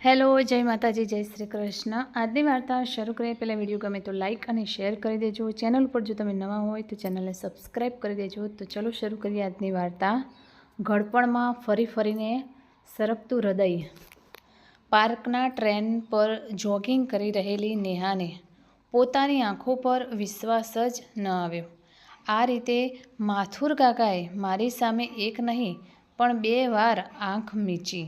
Hello, જય માતાજી, જય શ્રી કૃષ્ણ। આજની વાર્તા શરૂ કરીએ પહેલાં વિડીયો ગમે તો લાઇક અને શેર કરી દેજો। ચેનલ પર જો તમે નવા હોય તો ચેનલને સબસ્ક્રાઈબ કરી દેજો। તો ચલો શરૂ કરીએ આજની વાર્તા। ઘડપણમાં ફરી ફરીને સરકતું હૃદય। પાર્કના ટ્રેન પર જોગિંગ કરી રહેલી નેહાને પોતાની આંખો પર વિશ્વાસ જ ન આવ્યો। આ રીતે માથુર કાકાએ મારી સામે એક નહીં પણ 2 વાર આંખ મીચી।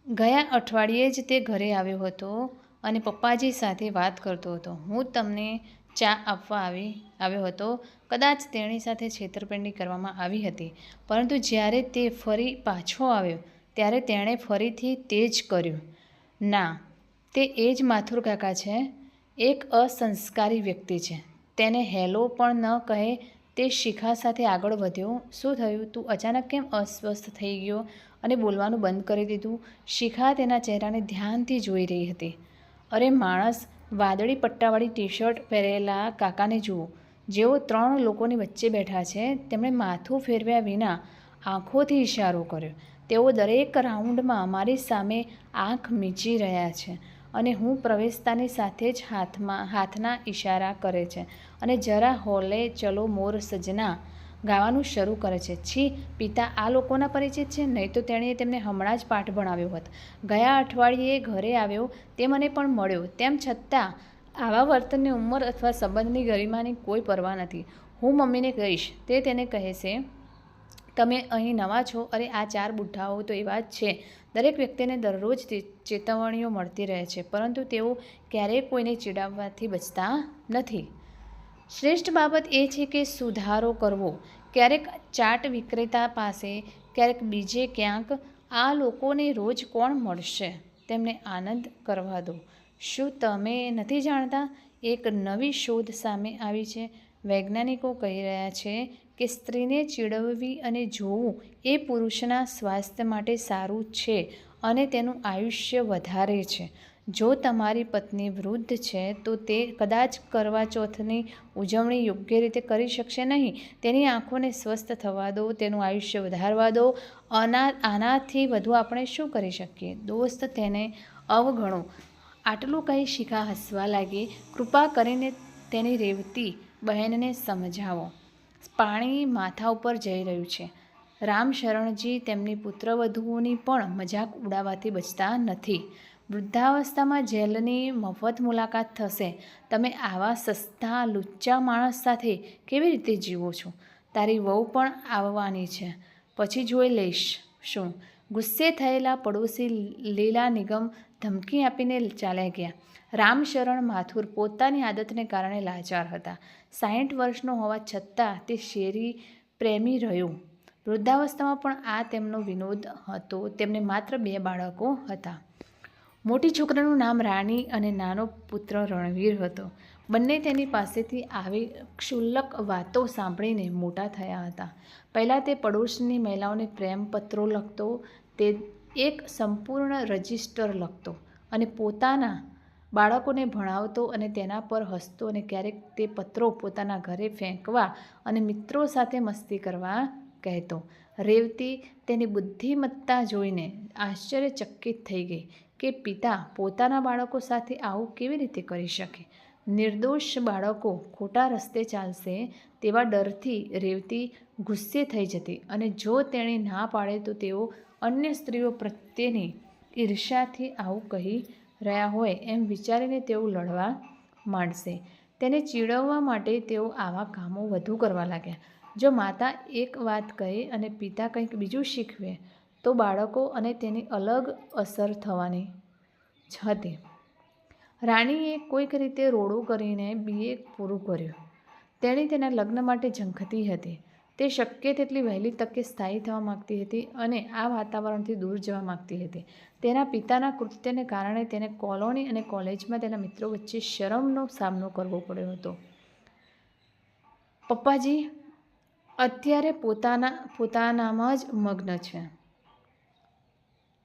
ગયા અઠવાડિયે જ તે ઘરે આવ્યો હતો અને પપ્પાજી સાથે વાત કરતો હતો। હું તમને ચા આપવા આવ્યો હતો। કદાચ તેણી સાથે છેતરપિંડી કરવામાં આવી હતી, પરંતુ જ્યારે તે ફરી પાછો આવ્યો ત્યારે તેણે ફરીથી તે જ કર્યું। ના, તે એ જ માથુર કાકા છે। એક અસંસ્કારી વ્યક્તિ છે। તેને હેલો પણ ન કહે તે શિખા સાથે આગળ વધ્યો। શું થયું? તું અચાનક કેમ અસ્વસ્થ થઈ ગયો અને બોલવાનું બંધ કરી દીધું? શિખા તેના ચહેરાને ધ્યાનથી જોઈ રહી હતી। અરે માણસ, વાદળી પટ્ટાવાળી ટી-શર્ટ પહેરેલા કાકાને જુઓ, જેઓ 3 લોકોની વચ્ચે બેઠા છે। તેમણે માથું ફેરવ્યા વિના આંખોથી ઇશારો કર્યો। તેઓ દરેક રાઉન્ડમાં મારી સામે આંખ મીચી રહ્યા છે અને હું પ્રવેશતાની સાથે જ હાથના ઇશારા કરે છે અને જરા હોલે ચલો મોર સજના ગાવાનું શરૂ કરે છે। છી, પિતા આ લોકોના પરિચિત છે? નહીં તો તેણીએ તેમને હમણાં જ પાઠ ભણાવ્યો હોત। ગયા અઠવાડિયે ઘરે આવ્યો તે મને પણ મળ્યો। તેમ છતાં આવા વર્તનની ઉંમર અથવા સંબંધની ગરિમાની કોઈ પરવા નથી। હું મમ્મીને કહીશ, તે તેને કહેશે, તમે અહીં નવા છો? અરે આ 4 બુઢ્ઢાઓ તો એવા જ છે। દરેક વ્યક્તિને દરરોજ ચેતવણીઓ મળતી રહે છે, પરંતુ તેઓ ક્યારેય કોઈને ચીડાવવાથી બચતા નથી। શ્રેષ્ઠ બાબત એ છે કે સુધારો કરવો, ક્યારેક ચાટ વિક્રેતા પાસે, ક્યારેક બીજે ક્યાંક। આ લોકોને રોજ કોણ મળશે? તેમને આનંદ કરવા દો। શું તમે નથી જાણતા? એક નવી શોધ સામે આવી છે। વૈજ્ઞાનિકો કહી રહ્યા છે કે સ્ત્રીને ચીડવવી અને જોવું એ પુરુષના સ્વાસ્થ્ય માટે સારું છે અને તેનું આયુષ્ય વધારે છે। જો તમારી પત્ની વૃદ્ધ છે તો તે કદાચ કરવા ચોથની ઉજવણી યોગ્ય રીતે કરી શકશે નહીં। તેની આંખોને સ્વસ્થ થવા દો, તેનું આયુષ્ય વધારવા દો। આનાથી વધુ આપણે શું કરી શકીએ? દોસ્ત, તેને અવગણો। આટલું કહી શિખા હસવા લાગી। કૃપા કરીને તેની રેવતી બહેનને સમજાવો, પાણી માથા ઉપર જઈ રહ્યું છે। રામશરણજી તેમની પુત્રવધૂઓની પણ મજાક ઉડાવવાથી બચતા નથી। વૃદ્ધાવસ્થામાં જેલની મફત મુલાકાત થશે। તમે આવા સસ્તા લુચ્ચા માણસ સાથે કેવી રીતે જીવો છો? તારી વહુ પણ આવવાની છે, પછી જોઈ લઈશું। ગુસ્સે થયેલા પડોશી લીલા નિગમ ધમકી આપીને ચાલ્યા ગયા। રામશરણ માથુર પોતાની આદતને કારણે લાચાર હતા। 60 વર્ષનો હોવા છતાં તે શેરી પ્રેમી રહ્યો। વૃદ્ધાવસ્થામાં પણ આ તેમનો વિનોદ હતો। તેમને માત્ર 2 બાળકો હતા। મોટી છોકરીનું નામ રાણી અને નાનો પુત્ર રણવીર હતો। બંને તેની પાસેથી આવી ક્ષુલ્લક વાતો સાંભળીને મોટા થયા હતા। પહેલાં તે પડોશની મહિલાઓને પ્રેમપત્રો લખતો, તે એક સંપૂર્ણ રજિસ્ટર લખતો અને પોતાના બાળકોને ભણાવતો અને તેના પર હસતો અને ક્યારેક તે પત્રો પોતાના ઘરે ફેંકવા અને મિત્રો સાથે મસ્તી કરવા કહેતો। રેવતી તેની બુદ્ધિમત્તા જોઈને આશ્ચર્યચકિત થઈ ગઈ કે પિતા પોતાના બાળકો સાથે આવું કેવી રીતે કરી શકે। નિર્દોષ બાળકો ખોટા રસ્તે ચાલશે તેવા ડરથી રેવતી ગુસ્સે થઈ જતી અને જો તેણી ના પાડે તો તેઓ અન્ય સ્ત્રીઓ પ્રત્યેની ઈર્ષ્યાથી આવું કહી રહ્યા હોય એમ વિચારીને તેઓ લડવા માંડશે। તેને ચીડવવા માટે તેઓ આવા કામો વધુ કરવા લાગ્યા। જો માતા એક વાત કહે અને પિતા કંઈક બીજું શીખવે તો બાળકો અને તેની અલગ અસર થવાની જ હતી। રાણીએ કોઈક રીતે રોડું કરીને BA પૂરું કર્યું। તેણી તેના લગ્ન માટે ઝંખતી હતી। તે શક્ય તેટલી વહેલી તકે સ્થાયી થવા માંગતી હતી અને આ વાતાવરણથી દૂર જવા માંગતી હતી। તેના પિતાના કૃત્યને કારણે તેને કોલોની અને કોલેજમાં તેના મિત્રો વચ્ચે શરમનો સામનો કરવો પડ્યો હતો। પપ્પાજી અત્યારે પોતાનામાં જ મગ્ન છે।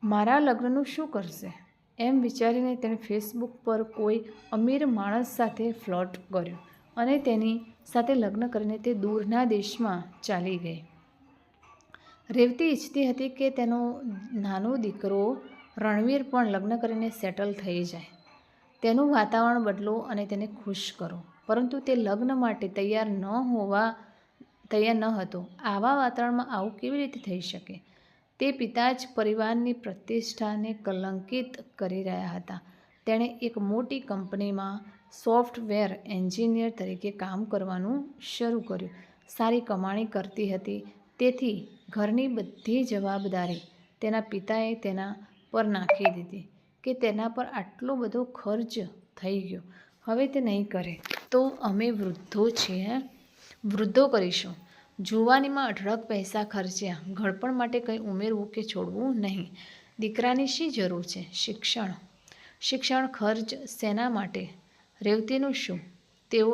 મારા લગ્નનું શું કરશે? એમ વિચારીને તેણે ફેસબુક પર કોઈ અમીર માણસ સાથે ફ્લર્ટ કર્યો અને તેની સાથે લગ્ન કરીને તે દૂરના દેશમાં ચાલી ગઈ। રેવતી ઈચ્છતી હતી કે તેનો નાનો દીકરો રણવીર પણ લગ્ન કરીને સેટલ થઈ જાય, તેનું વાતાવરણ બદલો અને તેને ખુશ કરો. પરંતુ તે લગ્ન માટે તૈયાર ન હતો. આવા વાતાવરણમાં આવું કેવી રીતે થઈ શકે? તે પિતા જ પરિવારની પ્રતિષ્ઠાને કલંકિત કરી રહ્યા હતા. તેણે એક મોટી કંપનીમાં સોફ્ટવેર એન્જિનિયર તરીકે કામ કરવાનું શરૂ કર્યું. સારી કમાણી કરતી હતી, તેથી ઘરની બધી જવાબદારી તેના પિતાએ તેના પર નાખી દીધી કે તેના પર આટલો બધો ખર્ચ થઈ ગયો, હવે તે નહીં કરે તો અમે વૃદ્ધો કરીશું. જુવાનીમાં અઢળક પૈસા ખર્ચ્યા, ઘડપણ માટે કંઈ ઉમેરવું કે છોડવું નહીં. દીકરાની શી જરૂર છે? શિક્ષણ ખર્ચ શેના માટે? રેવતીનું શું? તેઓ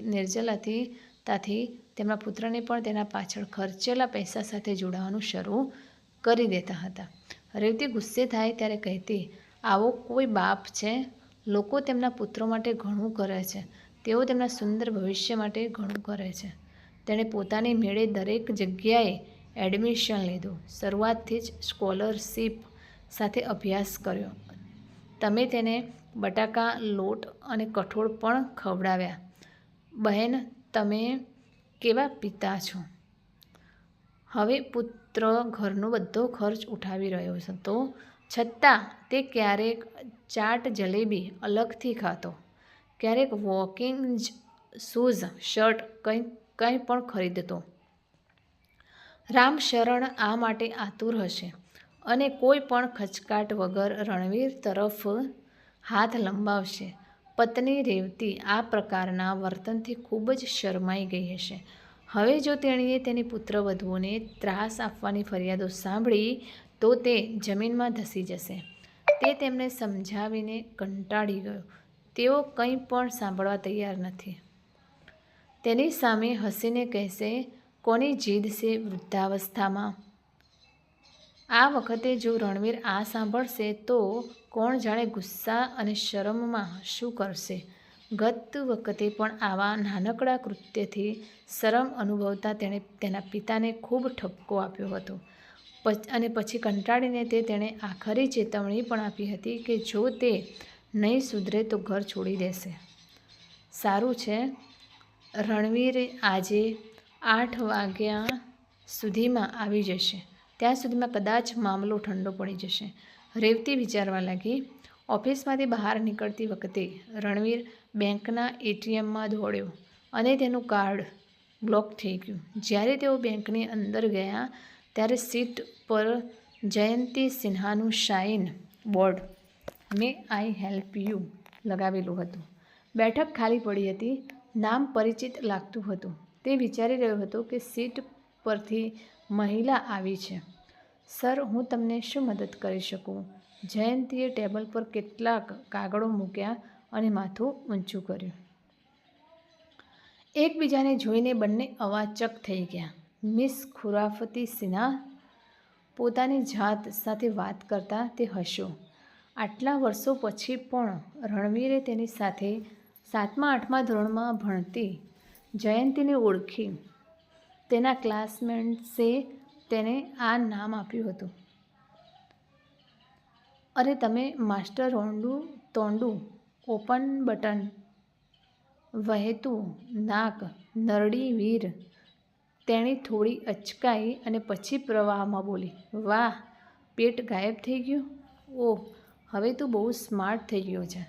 નિર્જલતાથી તેમના પુત્રને પણ તેના પાછળ ખર્ચેલા પૈસા સાથે જોડાવાનું શરૂ કરી દેતા હતા. રેવતી ગુસ્સે થાય ત્યારે કહેતી, આવો કોઈ બાપ છે? લોકો તેમના પુત્રો માટે ઘણું કરે છે. તેઓ તેમના સુંદર ભવિષ્ય માટે ઘણું કરે છે. તેણે પોતાની મેળે દરેક જગ્યાએ એડમિશન લીધું. શરૂઆતથી જ સ્કોલરશીપ સાથે અભ્યાસ કર્યો. તમે તેને બટાકા, લોટ અને કઠોળ પણ ખવડાવ્યા. બહેન, તમે કેવા પિતા છો? હવે પુત્ર ઘરનો બધો ખર્ચ ઉઠાવી રહ્યો હતો, છતાં તે ક્યારેક ચાટ જલેબી અલગથી ખાતો, ક્યારેક વોકિંગ શૂઝ, શર્ટ, કંઈ પણ ખરીદતો. રામશરણ આ માટે આતુર હશે અને કોઈ પણ ખચકાટ વગર રણવીર તરફ હાથ લંબાવશે. પત્ની રેવતી આ પ્રકારના વર્તનથી ખૂબ જ શરમાઈ ગઈ હશે. હવે જો તેણીએ તેની પુત્રવધૂને ત્રાસ આપવાની ફરિયાદો સાંભળી તો તે જમીનમાં ધસી જશે. તે તેમને સમજાવીને કંટાળી ગયો. તેઓ કંઈ પણ સાંભળવા તૈયાર નથી. તેની સામે હસીને કહેશે, કોની જીદ છે વૃદ્ધાવસ્થામાં? આ વખતે જો રણવીર આ સાંભળશે તો કોણ જાણે ગુસ્સા અને શરમમાં શું કરશે. ગત વખતે પણ આવા નાનકડા કૃત્યથી શરમ અનુભવતા તેણે તેના પિતાને ખૂબ ઠપકો આપ્યો હતો અને પછી કંટાળીને તેણે આખરી ચેતવણી પણ આપી હતી કે જો તે નહીં સુધરે તો ઘર છોડી દેશે. સારું છે, રણવીર આજે 8 વાગ્યા સુધીમાં આવી જશે. ત્યાં સુધીમાં કદાચ મામલો ઠંડો પડી જશે. રેવતી વિચારવા લાગી. ઓફિસમાંથી બહાર નીકળતી વખતે રણવીર બેંકના એટીએમમાં દોડ્યો અને તેનું કાર્ડ બ્લોક થઈ ગયું. જ્યારે તેઓ બેંકની અંદર ગયા ત્યારે સીટ પર જયંતી સિન્હાનું sign board "may I help you" લગાવેલું હતું. બેઠક ખાલી પડી હતી. નામ પરિચિત લાગતું હતું. તે વિચારી રહ્યો હતો કે સીટ પરથી મહિલા આવી છે. સર, હું તમને શું મદદ કરી શકું? જયંતીએ ટેબલ પર કેટલાક કાગળો મૂક્યા અને માથું ઊંચું કર્યું. એકબીજાને જોઈને બંને અવાચક થઈ ગયા. મિસ ખુરાફતી સિન્હા? પોતાની જાત સાથે વાત કરતા તે હસ્યો. આટલા વર્ષો પછી પણ રણવીરે તેની સાથે 7મા-8મા ધોરણમાં ભણતી જયંતીને ઓળખી. તેના ક્લાસમેટ્સે તેને આ નામ આપ્યું હતું. અરે તમે માસ્ટર તોંડું, ઓપન બટન, વહેતું નાક, નરડી વીર. તેણી થોડી અચકાઈ અને પછી પ્રવાહમાં બોલી, વાહ, પેટ ગાયબ થઈ ગયું? ઓહ, હવે તું બહુ સ્માર્ટ થઈ ગયો છે.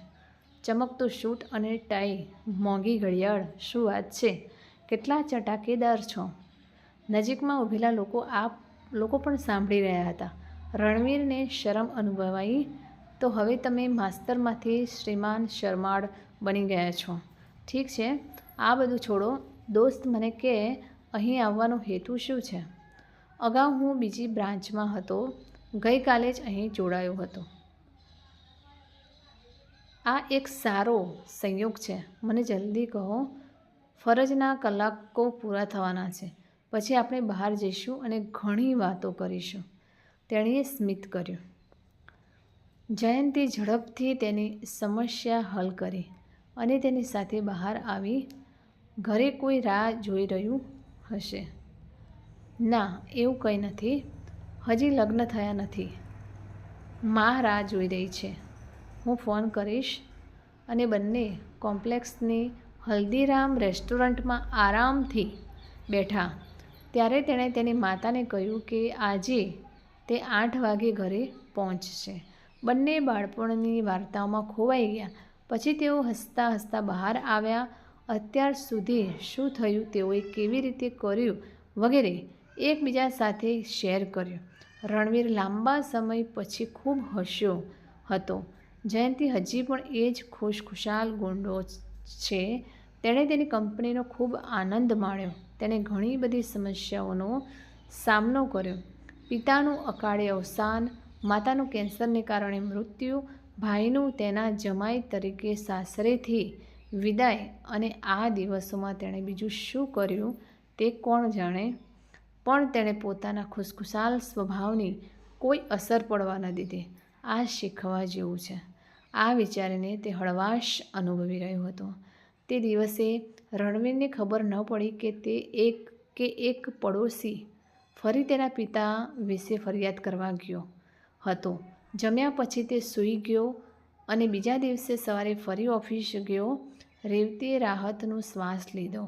ચમકતો સૂટ અને ટાઈ, મોંઘી ઘડિયાળ, શું વાત છે? કેટલા ચટાકેદાર છો. નજીકમાં ઊભેલા લોકો પણ સાંભળી રહ્યા હતા. રણવીરને શરમ અનુભવાઈ. તો હવે તમે માસ્તરમાંથી શ્રીમાન શરમાળ બની ગયા છો. ઠીક છે, આ બધું છોડો. દોસ્ત, મને કે અહીં આવવાનો હેતુ શું છે? અગાઉ હું બીજી બ્રાન્ચમાં હતો. ગઈકાલે જ અહીં જોડાયો હતો. આ એક સારો સંયોગ છે. મને જલ્દી કહો. ફરજના કલાકો પૂરા થવાના છે. પછી આપણે બહાર જઈશું અને ઘણી વાતો કરીશું. તેણીએ સ્મિત કર્યું. જયંતી ઝડપથી તેની સમસ્યા હલ કરી અને તેની સાથે બહાર આવી. ઘરે કોઈ રાહ જોઈ રહ્યું હશે. ના, એવું કંઈ નથી. હજી લગ્ન થયા નથી. માં રાહ જોઈ રહી છે. હું ફોન કરીશ. અને બંને કોમ્પ્લેક્સની હલ્દીરામ રેસ્ટોરન્ટમાં આરામથી બેઠા. ત્યારે તેણે તેની માતાને કહ્યું કે આજે તે 8 વાગે ઘરે પહોંચશે. બંને બાળપણની વાર્તાઓમાં ખોવાઈ ગયા. પછી તેઓ હસતા હસતા બહાર આવ્યા. અત્યાર સુધી શું થયું, તેઓએ કેવી રીતે કર્યું વગેરે એકબીજા સાથે શેર કર્યું. રણવીર લાંબા સમય પછી ખૂબ હસ્યો હતો. જયંતિ હજી પણ એ જ ખુશખુશાલ ગુંડો છે. તેણે તેની કંપનીનો ખૂબ આનંદ માણ્યો. તેણે ઘણી બધી સમસ્યાઓનો સામનો કર્યો. પિતાનું અકાળે અવસાન, માતાનું કેન્સરને કારણે મૃત્યુ, ભાઈનું તેના જમાઈ તરીકે સાસરેથી વિદાય અને આ દિવસોમાં તેણે બીજું શું કર્યું તે કોણ જાણે. પણ તેણે પોતાના ખુશખુશાલ સ્વભાવની કોઈ અસર પડવા ન દીધી. આ શીખવા જેવું છે. આ વિચારીને તે હળવાશ અનુભવી રહ્યો હતો. તે દિવસે રણવીરને ખબર ન પડી કે એક પડોશી ફરી તેના પિતા વિશે ફરિયાદ કરવા ગયો હતો. જમ્યા પછી તે સૂઈ ગયો અને બીજા દિવસે સવારે ફરી ઓફિસ ગયો. રેવતીએ રાહતનો શ્વાસ લીધો.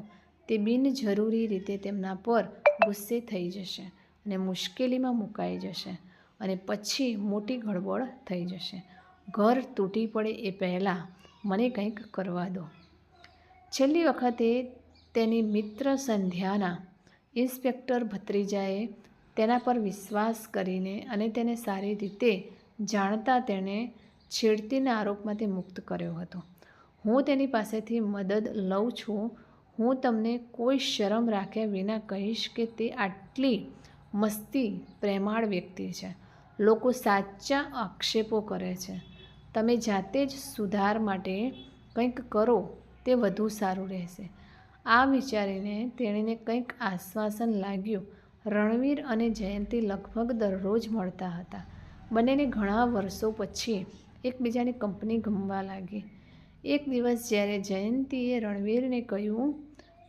તે બિનજરૂરી રીતે તેમના પર ગુસ્સે થઈ જશે અને મુશ્કેલીમાં મુકાઈ જશે અને પછી મોટી ગડબડ થઈ જશે. ઘર તૂટી પડે એ પહેલાં મને કંઈક કરવા દો. છેલ્લી વખતે તેની મિત્ર સંધ્યાના ઇન્સ્પેક્ટર ભત્રીજાએ તેના પર વિશ્વાસ કરીને અને તેને સારી રીતે જાણતા તેણે છેડતીના આરોપમાંથી મુક્ત કર્યો હતો. હું તેની પાસેથી મદદ લઉં છું. હું તમને કોઈ શરમ રાખ્યા વિના કહીશ કે તે આટલી મસ્તી પ્રેમાળ વ્યક્તિ છે. લોકો સાચા આક્ષેપો કરે છે. તમે જાતે જ સુધાર માટે કંઈક કરો તે વધુ સારું રહેશે. આ વિચારીને તેણીને કંઈક આશ્વાસન લાગ્યું. રણવીર અને જયંતિ લગભગ દરરોજ મળતા હતા. બંનેને ઘણા વર્ષો પછી એકબીજાની કંપની ગમવા લાગી. એક દિવસ જ્યારે જયંતિએ રણવીરને કહ્યું,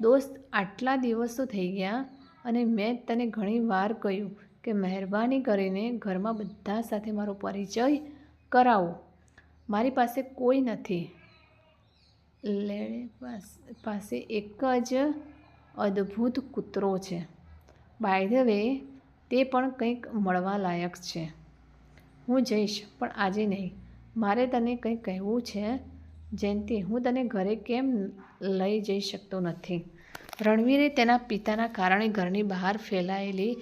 દોસ્ત, આટલા દિવસો થઈ ગયા અને મેં તને ઘણી વાર કહ્યું કે મહેરબાની કરીને ઘરમાં બધા સાથે મારો પરિચય કરાવો. મારી પાસે કોઈ નથી. લેણે પાસે એક જ અદ્ભુત કૂતરો છે. બાય ધ વે, તે પણ કંઈક મળવા લાયક છે. હું જઈશ, પણ આજે નહીં. મારે તને કંઈક કહેવું છે. જયંતિ, હું તને ઘરે કેમ લઈ જઈ શકતો નથી? રણવીરે તેના પિતાના કારણે ઘરની બહાર ફેલાયેલી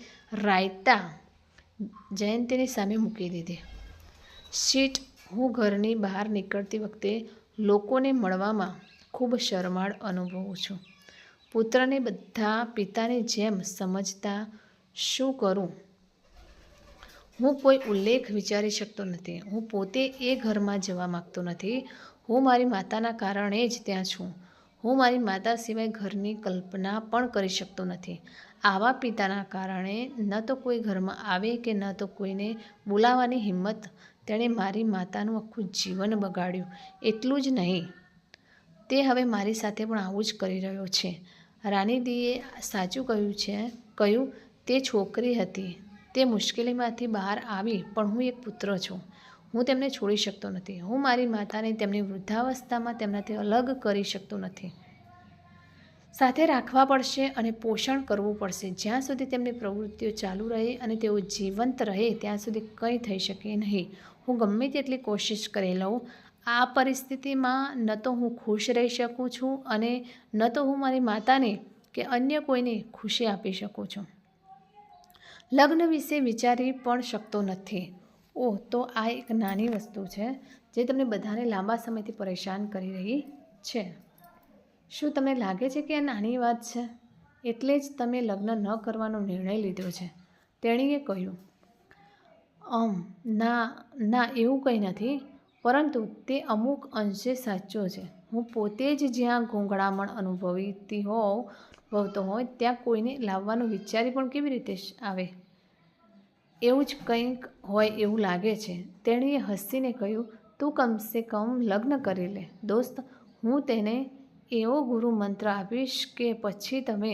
રાયતા જયંતિની સામે મૂકી દીધી. શીટ, હું ઘરની બહાર નીકળતી વખતે લોકોને મળવામાં ખૂબ શરમાળ અનુભવું છું. પુત્રને બધા પિતાની જેમ સમજતા શું કરું? હું કોઈ ઉલ્લેખ વિચારી શકતો નથી. હું પોતે એ ઘરમાં જવા માંગતો નથી. હું મારી માતાના કારણે જ ત્યાં છું. હું મારી માતા સિવાય ઘરની કલ્પના પણ કરી શકતો નથી. આવા પિતાના કારણે ન તો કોઈ ઘરમાં આવે કે ન તો કોઈને બોલાવવાની હિંમત. તેણે મારી માતાનું આખું જીવન બગાડ્યું. એટલું જ નહીં, તે હવે મારી સાથે પણ આવું જ કરી રહ્યો છે. રાનીદીએ સાચું કહ્યું. તે છોકરી હતી. તે મુશ્કેલીમાંથી બહાર આવી, પણ હું એક પુત્ર છું. હું તેમને છોડી શકતો નથી. હું મારી માતાને તેમની વૃદ્ધાવસ્થામાં તેમનાથી અલગ કરી શકતો નથી. સાથે રાખવા પડશે અને પોષણ કરવું પડશે. જ્યાં સુધી તેમની પ્રવૃત્તિઓ ચાલુ રહે અને તેઓ જીવંત રહે ત્યાં સુધી કંઈ થઈ શકે નહીં. હું ગમે તેટલી કોશિશ કરી લઉં, આ પરિસ્થિતિમાં ન તો હું ખુશ રહી શકું છું અને ન તો હું મારી માતાને કે અન્ય કોઈને ખુશી આપી શકું છું. લગ્ન વિશે વિચારી પણ શકતો નથી. ઓહ, તો આ એક નાની વસ્તુ છે જે તમને બધાને લાંબા સમયથી પરેશાન કરી રહી છે. શું તમને લાગે છે કે આ નાની વાત છે એટલે જ તમે લગ્ન ન કરવાનો નિર્ણય લીધો છે? તેણીએ કહ્યું. ના, એવું કંઈ નથી. પરંતુ તે અમુક અંશે સાચો છે. હું પોતે જ જ્યાં ગૂંગળામણ અનુભવતો હોય ત્યાં કોઈને લાવવાનું વિચારી પણ કેવી રીતે આવે? એવું જ કંઈક હોય એવું લાગે છે. તેણીએ હસીને કહ્યું, તું કમસે કમ લગ્ન કરી લે. દોસ્ત, હું તેને એવો ગુરુ મંત્ર આપીશ કે પછી તમે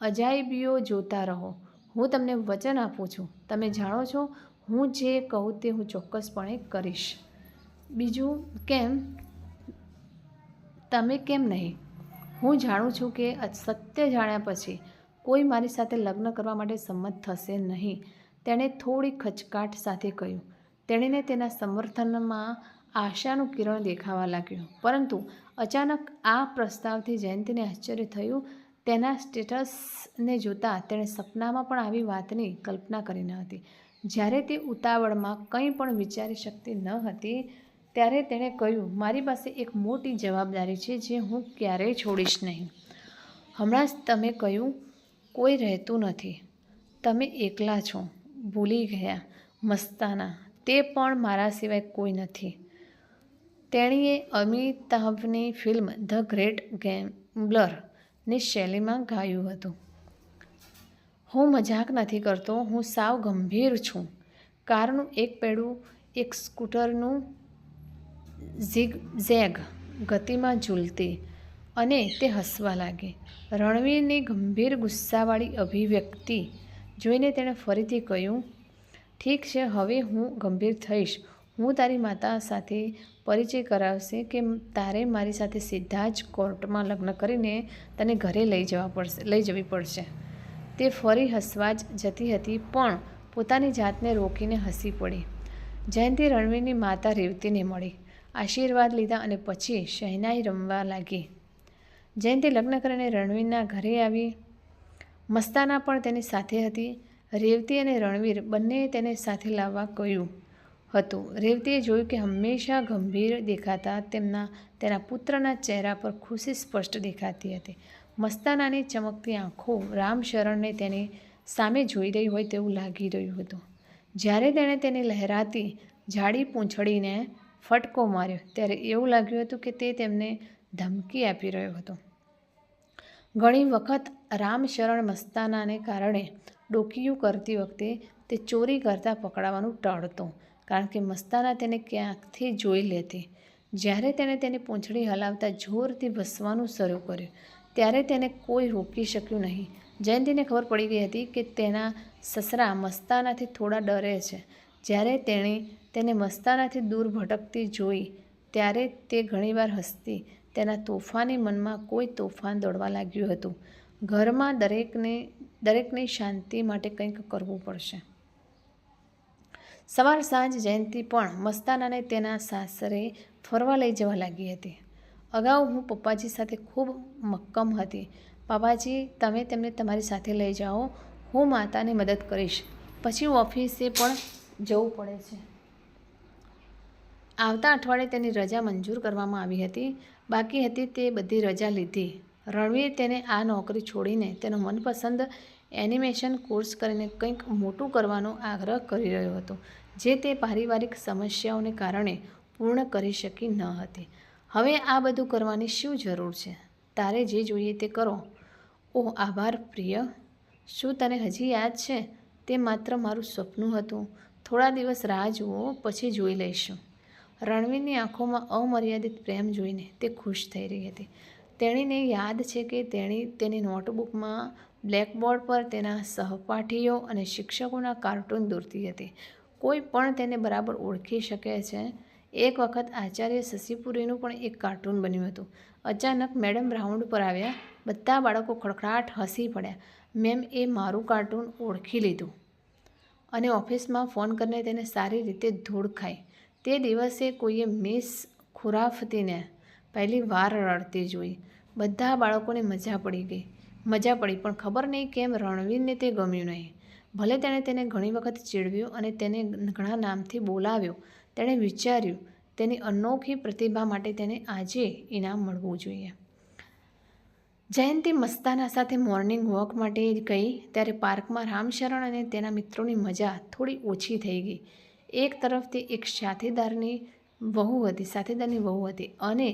અજાયબીઓ જોતા રહો. હું તમને વચન આપું છું. તમે જાણો છો, હું જે કહું તે હું ચોક્કસપણે કરીશ. બીજું કેમ? તમે કેમ નહીં? હું જાણું છું કે સત્ય જાણ્યા પછી કોઈ મારી સાથે લગ્ન કરવા માટે સંમત થશે નહીં. તેણે થોડી ખચકાટ સાથે કહ્યું. તેણીને તેના સમર્થનમાં આશાનું કિરણ દેખાવા લાગ્યું. પરંતુ અચાનક આ પ્રસ્તાવથી જયંતીને આશ્ચર્ય થયું. તેના સ્ટેટસને જોતાં તેણે સપનામાં પણ આવી વાતની કલ્પના કરી ન હતી. જ્યારે તે ઉતાવળમાં કંઈ પણ વિચારી શકતી ન હતી ત્યારે તેણે કહ્યું, મારી પાસે એક મોટી જવાબદારી છે જે હું ક્યારેય છોડીશ નહીં. હમણાં જ તમે કહ્યું કોઈ રહેતું નથી, તમે એકલા છો. ભૂલી ગયા મસ્તાના, તે પણ મારા સિવાય કોઈ નથી. તેણીએ અમિતાભની ફિલ્મ ધ ગ્રેટ ગેમ્બલરની શૈલીમાં ગાયું હતું. હું મજાક નથી કરતો, હું સાવ ગંભીર છું. કારનું એક પૈડું એક સ્કૂટરનું ઝિગઝેગ ગતિમાં ઝૂલતી અને તે હસવા લાગી. રણવીરની ગંભીર ગુસ્સાવાળી અભિવ્યક્તિ જોઈને તેણે ફરીથી કહ્યું, ઠીક છે, હવે હું ગંભીર થઈશ. હું તારી માતા સાથે પરિચય કરાવશે કે તારે મારી સાથે સીધા જ કોર્ટમાં લગ્ન કરીને તને ઘરે લઈ જવી પડશે. તે ફરી હસવા જ જતી હતી પણ પોતાની જાતને રોકીને હસી પડી. જયંતી રણવીરની માતા રેવતીને મળી, આશીર્વાદ લીધા અને પછી શહેનાઈ રમવા લાગી. જયંતી લગ્ન કરીને રણવીરના ઘરે આવી. મસ્તાના પણ તેની સાથે હતી. રેવતી અને રણવીર બંનેએ તેને સાથે લાવવા કહ્યું હતું. રેવતીએ જોયું કે હંમેશા ગંભીર દેખાતા તેના પુત્રના ચહેરા પર ખુશી સ્પષ્ટ દેખાતી હતી. મસ્તાનાની ચમકતી આંખો રામશરણને તેની સામે જોઈ રહી હોય તેવું લાગી રહ્યું હતું. જ્યારે તેણે તેની લહેરાતી જાડી પૂંછડીને ફટકો માર્યો ત્યારે એવું લાગ્યું હતું કે તે તેમને ધમકી આપી રહ્યો હતો. ઘણી વખત રામશરણ મસ્તાનાને કારણે ડોકિયું કરતી વખતે તે ચોરી કરતાં પકડાવાનું ટાળતો, કારણ કે મસ્તાના તેને ક્યાંકથી જોઈ લેતી. જ્યારે તેણે તેની પૂંછડી હલાવતા જોરથી ભસવાનું શરૂ કર્યું ત્યારે તેને કોઈ રોકી શક્યું નહીં. જયંતીને ખબર પડી ગઈ હતી કે તેના સસરા મસ્તાનાથી થોડા ડરે છે. જ્યારે તેણે તેને મસ્તાનાથી દૂર ભટકતી જોઈ ત્યારે તે ઘણીવાર હસતી. તેના તોફાની મનમાં કોઈ તોફાન દોડવા લાગ્યું હતું. ઘરમાં દરેકની શાંતિ માટે કંઈક કરવું પડશે. સવાર સાંજ જયંતી પણ મસ્તાનાને તેના સાસરે ફરવા લઈ જવા લાગી હતી. અગાઉ હું પપ્પાજી સાથે ખૂબ મક્કમ હતી. પાપાજી, તમે તેમને તમારી સાથે લઈ જાઓ, હું માતાની મદદ કરીશ. પછી ઓફિસે પણ જવું પડે છે. આવતા અઠવાડિયે તેની રજા મંજૂર કરવામાં આવી હતી. બાકી હતી તે બધી રજા લીધી. રણવીર તેને આ નોકરી છોડીને તેનો મનપસંદ એનિમેશન કોર્સ કરીને કંઈક મોટું કરવાનો આગ્રહ કરી રહ્યો હતો, જે તે પારિવારિક સમસ્યાઓને કારણે પૂર્ણ કરી શકી ન હતી. હવે આ બધું કરવાની શું જરૂર છે? તારે જે જોઈએ તે કરો. ઓહ, આભાર પ્રિય. શું તને હજી યાદ છે? તે માત્ર મારું સપનું હતું. થોડા દિવસ રાહ જુઓ, પછી જોઈ લઈશું. રણવીરની આંખોમાં અમર્યાદિત પ્રેમ જોઈને તે ખુશ થઈ રહી હતી. તેણીને યાદ છે કે તેની નોટબુકમાં બ્લેકબોર્ડ પર તેના સહપાઠીઓ અને શિક્ષકોના કાર્ટૂન દોરતી હતી. કોઈ પણ તેને બરાબર ઓળખી શકે છે. એક વખત આચાર્ય શશિપુરીનું પણ એક કાર્ટૂન બન્યું હતું. અચાનક મેડમ રાઉન્ડ પર આવ્યા. બધા બાળકો ખડખડાટ હસી પડ્યા. મેમ એ મારું કાર્ટૂન ઓળખી લીધું અને ઓફિસમાં ફોન કરીને તેને સારી રીતે ધૂળ ખાઈ. તે દિવસે કોઈએ મિસ ખુરાફતીને પહેલી વાર રડતી જોઈ. બધા બાળકોને મજા પડી પણ ખબર નહીં કેમ રણવીરને તે ગમ્યું નહીં. ભલે તેણે તેને ઘણી વખત ચીડવ્યો અને તેને ઘણા નામથી બોલાવ્યો, તેણે વિચાર્યું તેની અનોખી પ્રતિભા માટે તેને આજે ઇનામ મળવું જોઈએ. જયંતી મસ્તાના સાથે મોર્નિંગ વોક માટે ગઈ ત્યારે પાર્કમાં રામશરણ અને તેના મિત્રોની મજા થોડી ઓછી થઈ ગઈ. એક તરફથી એક સાથીદારની વહુ હતી અને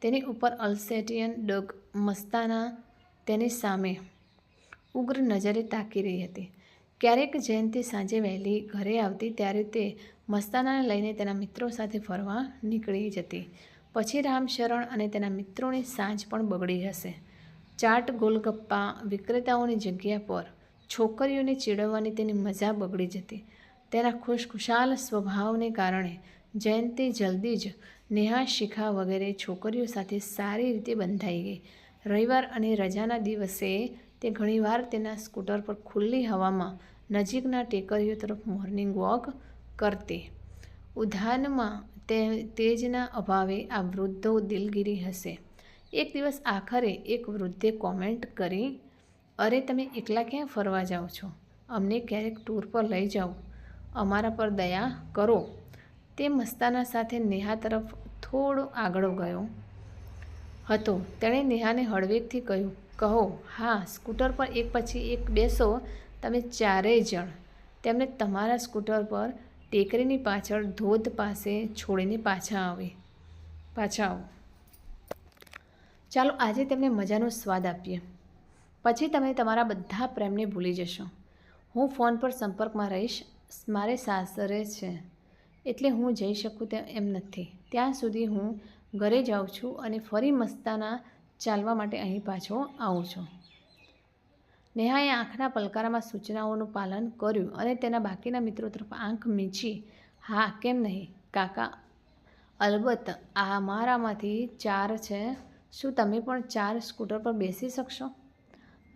તેની ઉપર અલ્સેટિયન ડગ. મસ્તાના તેની સામે ઉગ્ર નજરે તાકી રહી હતી. ક્યારેક જયંતી સાંજે વહેલી ઘરે આવતી ત્યારે તે મસ્તાનાને લઈને તેના મિત્રો સાથે ફરવા નીકળી જતી. પછી રામશરણ અને તેના મિત્રોની સાંજ પણ બગડી હશે. ચાટ ગોલગપ્પા વિક્રેતાઓની જગ્યા પર છોકરીઓને ચીડવવાની તેની મજા બગડી જતી. તેના ખુશખુશાલ સ્વભાવને કારણે જયંતી જલ્દી જ નેહા, શિખા વગેરે છોકરીઓ સાથે સારી રીતે બંધાઈ ગઈ. રવિવાર અને રજાના દિવસે તે ઘણીવાર તેના સ્કૂટર પર ખુલ્લી હવામાં નજીકના ટેકરીઓ તરફ મોર્નિંગ વોક કરતી. ઉદ્યાનમાં તેજના અભાવે આ વૃદ્ધો દિલગીરી હશે. એક દિવસ આખરે એક વૃદ્ધે કોમેન્ટ કરી, અરે તમે એકલા ક્યાં ફરવા જાઓ છો? અમને ક્યારેક ટૂર પર લઈ જાઓ, અમારા પર દયા કરો. તે મસ્તાના સાથે નેહા તરફ થોડો આગળ ગયો હતો. તેણે નેહાને હળવેકથી કહ્યું, કહો હા, સ્કૂટર પર એક પછી એક બેસો, તમે ચારેય જણ. તેમને તમારા સ્કૂટર પર ટેકરીની પાછળ ધોધ પાસે છોડીને પાછા આવો. ચાલો આજે તેમને મજાનો સ્વાદ આપીએ. પછી તમે તમારા બધા પ્રેમને ભૂલી જશો. હું ફોન પર સંપર્કમાં રહીશ. મારે સાસરે છે એટલે હું જઈ શકું એમ નથી. ત્યાં સુધી હું ઘરે જાઉં છું અને ફરી મસ્તાના ચાલવા માટે અહીં પાછો આવું છું. નેહાએ આંખના પલકારામાં સૂચનાઓનું પાલન કર્યું અને તેના બાકીના મિત્રો તરફ આંખ મીંચી. હા, કેમ નહીં કાકા, અલબત્ત. અમારામાંથી 4 છે. શું તમે પણ 4 સ્કૂટર પર બેસી શકશો?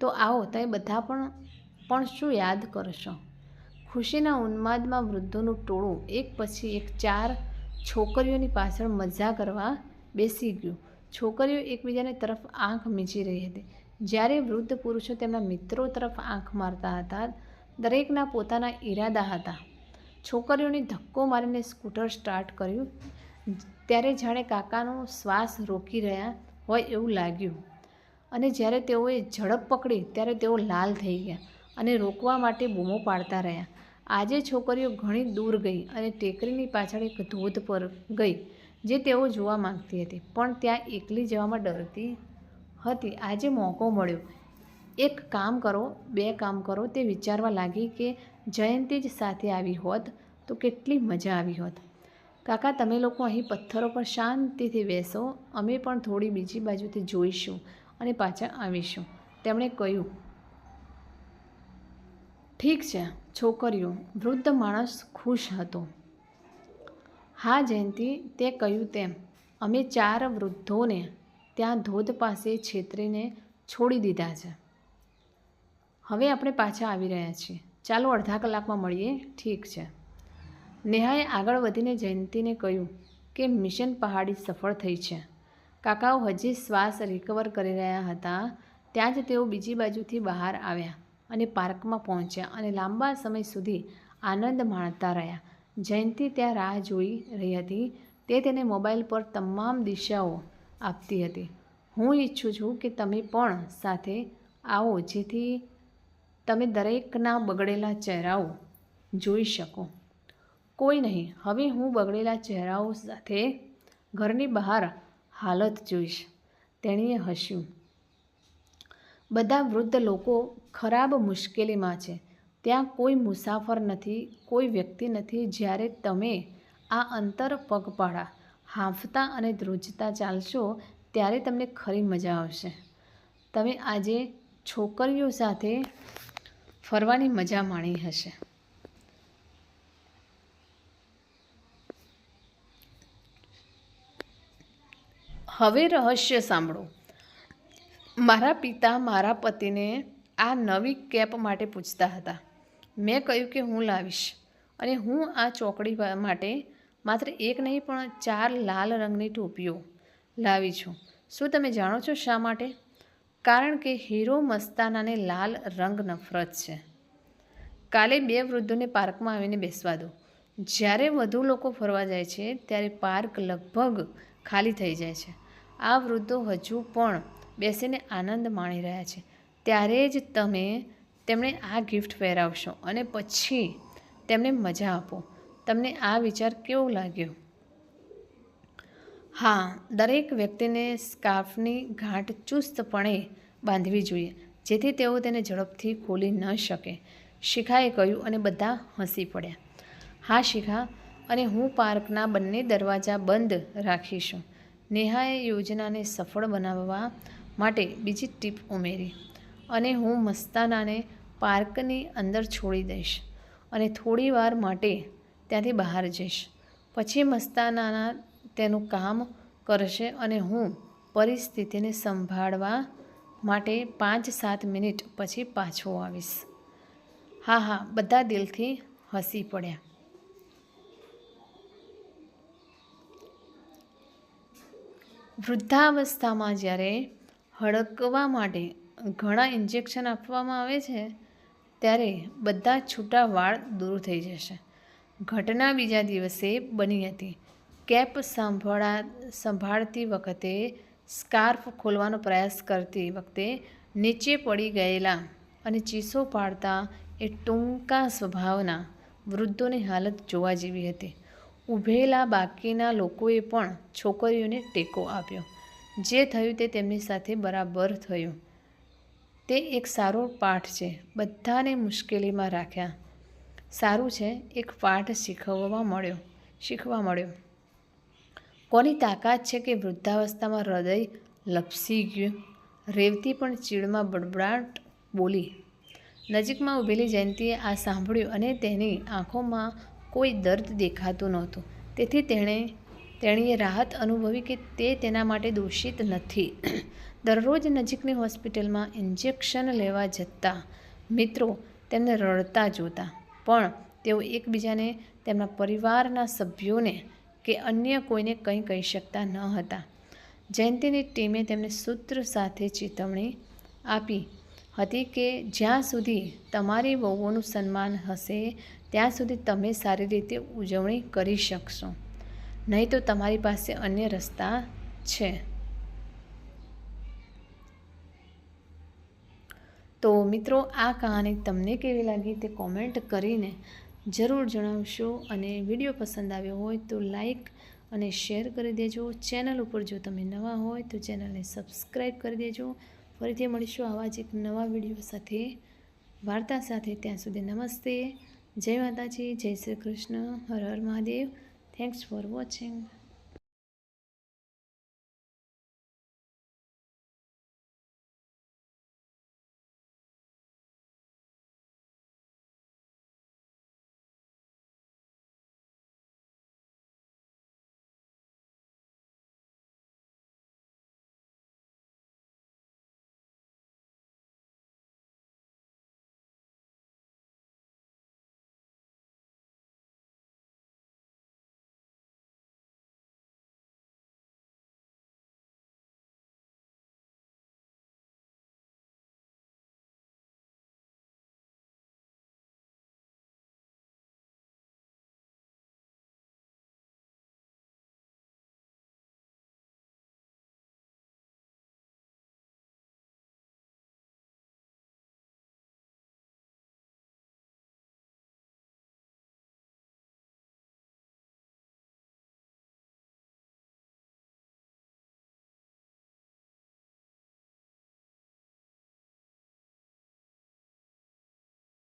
તો આવો, તમે બધા પણ શું યાદ કરશો? ખુશીના ઉન્માદમાં વૃદ્ધોનું ટોળું એક પછી એક 4 છોકરીઓની પાછળ મજા કરવા બેસી ગયું. છોકરીઓ એકબીજાની તરફ આંખ મીંચી રહી હતી, જ્યારે વૃદ્ધ પુરુષો તેમના મિત્રો તરફ આંખ મારતા હતા. દરેકના પોતાના ઈરાદા હતા. છોકરીઓની ધક્કો મારીને સ્કૂટર સ્ટાર્ટ કર્યું ત્યારે જાણે કાકાનો શ્વાસ રોકી રહ્યા હોય એવું લાગ્યું. અને જ્યારે તેઓએ ઝડપ પકડી ત્યારે તેઓ લાલ થઈ ગયા અને રોકવા માટે બૂમો પાડતા રહ્યા. આજે છોકરીઓ ઘણી દૂર ગઈ અને ટેકરીની પાછળ એક ધોધ પર ગઈ જે તેઓ જોવા માંગતી હતી, પણ ત્યાં એકલી જવામાં ડરતી હતી. આજે મોકો મળ્યો. એક કામ કરો, 2 કામ કરો. તે વિચારવા લાગી કે જયંતી જ સાથે આવી હોત તો કેટલી મજા આવી હોત. કાકા, તમે લોકો અહીં પથ્થરો પર શાંતિથી બેસો, અમે પણ થોડી બીજી બાજુથી જોઈશું અને પાછા આવીશું, તેમણે કહ્યું. ઠીક છે છોકરીઓ. વૃદ્ધ માણસ ખુશ હતો. હા જયંતી, તે કહ્યું તેમ અમે 4 વૃદ્ધોને ત્યાં ધોધ પાસે છેતરીને છોડી દીધા છે. હવે આપણે પાછા આવી રહ્યા છીએ. ચાલો અડધા કલાકમાં મળીએ. ઠીક છે. નેહાએ આગળ વધીને જયંતીને કહ્યું કે મિશન પહાડી સફળ થઈ છે. કાકાઓ હજી શ્વાસ રિકવર કરી રહ્યા હતા ત્યાં જ તેઓ બીજી બાજુથી બહાર આવ્યા અને પાર્કમાં પહોંચ્યા અને લાંબા સમય સુધી આનંદ માણતા રહ્યા. જયંતી ત્યાં રાહ જોઈ રહી હતી. તે તેને મોબાઈલ પર તમામ દિશાઓ આપતી હતી. હું ઈચ્છું છું કે તમે પણ સાથે આવો જેથી તમે દરેકના બગડેલા ચહેરાઓ જોઈ શકો. કોઈ નહીં, હવે હું બગડેલા ચહેરાઓ સાથે ઘરની બહાર હાલત જોઈશ, તેણીએ હસ્યું. બધા વૃદ્ધ લોકો ખરાબ મુશ્કેલીમાં છે. ત્યાં કોઈ મુસાફર નથી, કોઈ વ્યક્તિ નથી. જ્યારે તમે આ અંતર પગપાળા હાંફતા અને ધ્રુજતા ચાલશો ત્યારે તમને ખરી મજા આવશે. તમે આજે છોકરીઓ સાથે ફરવાની મજા માણી હશે. હવે રહસ્ય સાંભળો. મારા પિતા મારા પતિને આ નવી કેપ માટે પૂછતા હતા. મેં કહ્યું કે હું લાવીશ અને હું આ ચોકડી માટે માત્ર એક નહીં પણ 4 લાલ રંગની ટોપીઓ લાવી છું. શું તમે જાણો છો શા માટે? કારણ કે હીરો મસ્તાનાને લાલ રંગ નફરત છે. કાલે 2 વૃદ્ધોને પાર્કમાં આવીને બેસવા દો. જ્યારે વધુ લોકો ફરવા જાય છે ત્યારે પાર્ક લગભગ ખાલી થઈ જાય છે. આ વૃદ્ધો હજુ પણ બેસીને આનંદ માણી રહ્યા છે. ત્યારે જ તમે તેમને આ ગિફ્ટ પહેરાવશો અને પછી તેમને મજા આપો. તમને આ વિચાર કેવો લાગ્યો? હા, દરેક વ્યક્તિને સ્કાર્ફની ગાંઠ ચુસ્તપણે બાંધવી જોઈએ જેથી તેઓ તેને ઝડપથી ખોલી ન શકે, શિખાએ કહ્યું અને બધા હસી પડ્યા. હા શિખા, અને હું પાર્કના બંને દરવાજા બંધ રાખીશું. નેહાએ યોજનાને સફળ બનાવવા માટે બીજી ટીપ ઉમેરી. અને હું મસ્તાનાને પાર્કની અંદર છોડી દઈશ અને થોડી વાર માટે ત્યાંથી બહાર જઈશ. પછી મસ્તાના તેનું કામ કરશે અને હું પરિસ્થિતિને સંભાળવા માટે 5-7 મિનિટ પછી પાછો આવીશ. હા, બધા દિલથી હસી પડ્યા. વૃદ્ધાવસ્થામાં જ્યારે હડકવા માટે ઘણા ઇન્જેક્શન આપવામાં આવે છે ત્યારે બધા છૂટા વાળ દૂર થઈ જશે. ઘટના બીજા દિવસે બની હતી. કેપ સંભાળતી વખતે સ્કાર્ફ ખોલવાનો પ્રયાસ કરતી વખતે નીચે પડી ગયેલા અને ચીસો પાડતા એ ટૂંકા સ્વભાવના વૃદ્ધોની હાલત જોવા જેવી હતી. ઊભેલા બાકીના લોકોએ પણ છોકરીઓને ટેકો આપ્યો. જે થયું તે તેમની સાથે બરાબર થયું. તે એક સારો પાઠ છે. બધાને મુશ્કેલીમાં રાખ્યા. સારું છે, એક પાઠ શીખવા મળ્યો. કોની તાકાત છે કે વૃદ્ધાવસ્થામાં હૃદય લપસી ગયું? રેવતી પણ ચીડમાં બડબડાટ બોલી. નજીકમાં ઊભેલી જયંતીએ આ સાંભળ્યું અને તેની આંખોમાં કોઈ દર્દ દેખાતું નહોતું. તેથી તેણીએ રાહત અનુભવી કે તે તેના માટે દોષિત નથી. દરરોજ નજીકની હોસ્પિટલમાં ઇન્જેક્શન લેવા જતા મિત્રો તેમને રડતા જોતા, પણ તેઓ એકબીજાને, તેમના પરિવારના સભ્યોને કે અન્ય કોઈને કંઈ કહી શકતા ન હતા. જયંતીની ટીમે તેમને સૂત્ર સાથે ચેતવણી આપી હતી કે જ્યાં સુધી તમારી વહુઓનું સન્માન હશે ત્યાં સુધી તમે સારી રીતે ઉજવણી કરી શકશો, નહીં તો તમારી પાસે અન્ય રસ્તા છે. તો મિત્રો, આ કહાની તમને કેવી લાગી તે કોમેન્ટ કરીને જરૂર જણાવશો. અને વિડીયો પસંદ આવ્યો હોય તો લાઈક અને શેર કરી દેજો. ચેનલ ઉપર જો તમે નવા હોય તો ચેનલને સબસ્ક્રાઈબ કરી દેજો. ફરીથી મળીશું આવા જ એક નવા વિડીયો સાથે, વાર્તા સાથે. ત્યાં સુધી નમસ્તે, જય માતાજી, જય શ્રી કૃષ્ણ, હર હર મહાદેવ. Thanks for watching.